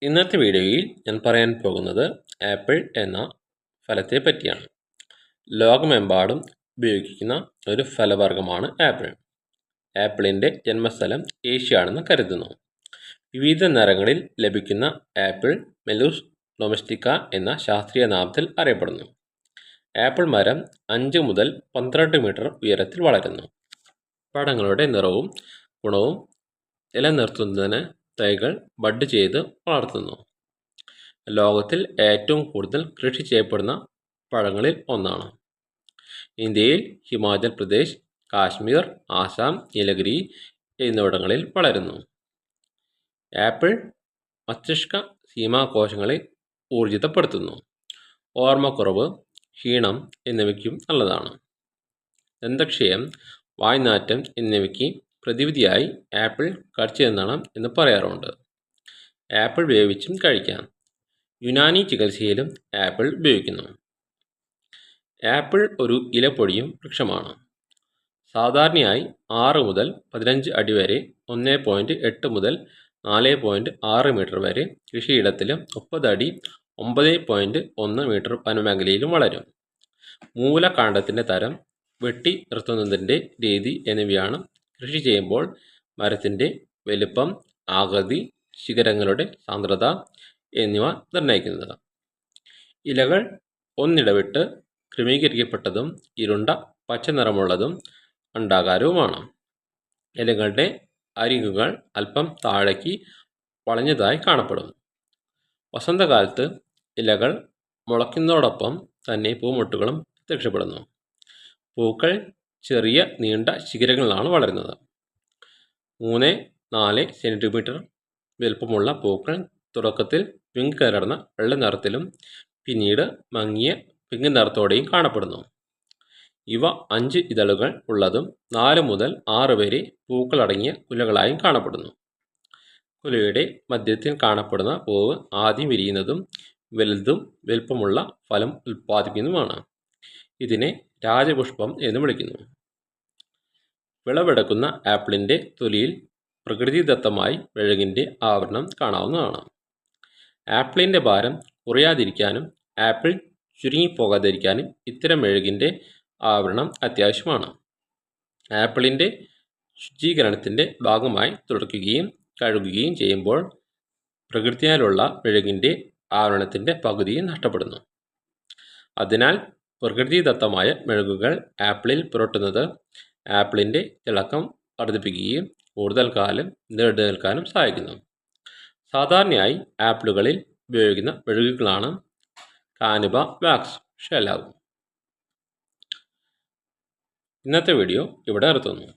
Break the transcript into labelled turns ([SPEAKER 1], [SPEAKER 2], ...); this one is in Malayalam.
[SPEAKER 1] ഇന്നത്തെ വീഡിയോയിൽ ഞാൻ പറയാൻ പോകുന്നത് ആപ്പിൾ എന്ന ഫലത്തെ പറ്റിയാണ്. ലോകമെമ്പാടും ഉപയോഗിക്കുന്ന ഒരു ഫലവർഗമാണ് ആപ്പിൾ. ആപ്പിളിൻ്റെ ജന്മസ്ഥലം ഏഷ്യ ആണെന്ന് കരുതുന്നു. വിവിധ നിറങ്ങളിൽ ലഭിക്കുന്ന ആപ്പിൾ മെലൂസ് ഡൊമസ്റ്റിക്ക എന്ന ശാസ്ത്രീയ നാമത്തിൽ അറിയപ്പെടുന്നു. ആപ്പിൾ മരം 5 മുതൽ 12 മീറ്റർ ഉയരത്തിൽ വളരുന്നു. പഴങ്ങളുടെ നിറവും ഗുണവും നിലനിർത്തുന്നതിന് തൈകൾ ബഡ് ചെയ്ത് വളർത്തുന്നു. ലോകത്തിൽ ഏറ്റവും കൂടുതൽ കൃഷി ചെയ്യപ്പെടുന്ന പഴങ്ങളിൽ ഒന്നാണ്. ഇന്ത്യയിൽ ഹിമാചൽ പ്രദേശ്, കാശ്മീർ, ആസാം, നീലഗിരി എന്നിവിടങ്ങളിൽ വളരുന്നു. ആപ്പിൾ മസ്തിഷ്ക സീമാകോശങ്ങളെ ഊർജിതപ്പെടുത്തുന്നു. ഓർമ്മക്കുറവ്, ക്ഷീണം എന്നിവയ്ക്കും നല്ലതാണ്. ദന്തക്ഷയം, വായ്നാറ്റം എന്നിവയ്ക്ക് പ്രതിവിധിയായി ആപ്പിൾ കടിച്ചു തിന്നണം എന്ന് പറയാറുണ്ട്. ആപ്പിൾ വേവിച്ചും കഴിക്കാം. യുനാനി ചികിത്സയിലും ആപ്പിൾ ഉപയോഗിക്കുന്നു. ആപ്പിൾ ഒരു ഇലപ്പൊഴിയും വൃക്ഷമാണ്. സാധാരണയായി 6 മുതൽ 15 അടി വരെ 1.8 മുതൽ 4.6 മീറ്റർ വരെ കൃഷിയിടത്തിലും 30 അടി 9.1 മീറ്റർ വനമേഖലയിലും വളരും. മൂലകാണ്ഡത്തിൻ്റെ തരം, വെട്ടി നിർത്തുന്നതിൻ്റെ രീതി എന്നിവയാണ് കൃഷി ചെയ്യുമ്പോൾ മരത്തിൻ്റെ വലിപ്പം, ആകൃതി, ശിഖരങ്ങളുടെ സാന്ദ്രത എന്നിവ നിർണ്ണയിക്കുന്നത്. ഇലകൾ ഒന്നിടവിട്ട് ക്രമീകരിക്കപ്പെട്ടതും ഇരുണ്ട പച്ച നിറമുള്ളതും അണ്ഡാകാരവുമാണ്. ഇലകളുടെ അരികുകൾ അല്പം താഴേക്ക് വളഞ്ഞതായി കാണപ്പെടുന്നു. വസന്തകാലത്ത് ഇലകൾ മുളയ്ക്കുന്നതോടൊപ്പം തന്നെ പൂമൊട്ടുകളും പ്രത്യക്ഷപ്പെടുന്നു. പൂക്കൾ ചെറിയ നീണ്ട ശിഖരങ്ങളിലാണ് വളരുന്നത്. 3-4 സെൻറ്റിമീറ്റർ വലുപ്പമുള്ള പൂക്കൾ തുടക്കത്തിൽ പിങ്ക് കലർന്ന വെള്ള നിറത്തിലും പിന്നീട് മങ്ങിയ പിങ്ക് നിറത്തോടെയും കാണപ്പെടുന്നു. ഇവ 5 ഇതളുകൾ ഉള്ളതും 4 മുതൽ 6 വരെ പൂക്കളടങ്ങിയ കുലകളായും കാണപ്പെടുന്നു. കുലയുടെ മധ്യത്തിൽ കാണപ്പെടുന്ന പൂവ് ആദ്യം വിരിയുന്നതും വലുതും വലുപ്പമുള്ള ഫലം ഉൽപ്പാദിപ്പിക്കുന്നതുമാണ്. ഇതിനെ രാജപുഷ്പം എന്ന് വിളിക്കുന്നു. വിളവെടുക്കുന്ന ആപ്പിളിൻ്റെ തൊലിയിൽ പ്രകൃതിദത്തമായി മെഴുകിൻ്റെ ആവരണം കാണാവുന്നതാണ്. ആപ്പിളിൻ്റെ ഭാരം കുറയാതിരിക്കാനും ആപ്പിൾ ചുരുങ്ങിപ്പോകാതിരിക്കാനും ഇത്തരം മെഴുകിൻ്റെ ആവരണം അത്യാവശ്യമാണ്. ആപ്പിളിൻ്റെ ശുചീകരണത്തിൻ്റെ ഭാഗമായി തുടയ്ക്കുകയും കഴുകുകയും ചെയ്യുമ്പോൾ പ്രകൃതിയാലുള്ള മെഴുകിൻ്റെ ആവരണത്തിൻ്റെ പകുതിയും നഷ്ടപ്പെടുന്നു. അതിനാൽ പ്രകൃതിദത്തമായ മെഴുകുകൾ ആപ്പിളിൽ പുരട്ടുന്നത് ആപ്പിളിൻ്റെ തിളക്കം വർദ്ധിപ്പിക്കുകയും കൂടുതൽ കാലം നിലനിൽക്കാനും സഹായിക്കുന്നു. സാധാരണയായി ആപ്പിളുകളിൽ ഉപയോഗിക്കുന്ന മെഴുകുകളാണ് കാനുബ, വാക്സ്, ഷെലാവ്. ഇന്നത്തെ വീഡിയോ ഇവിടെ നിർത്തുന്നു.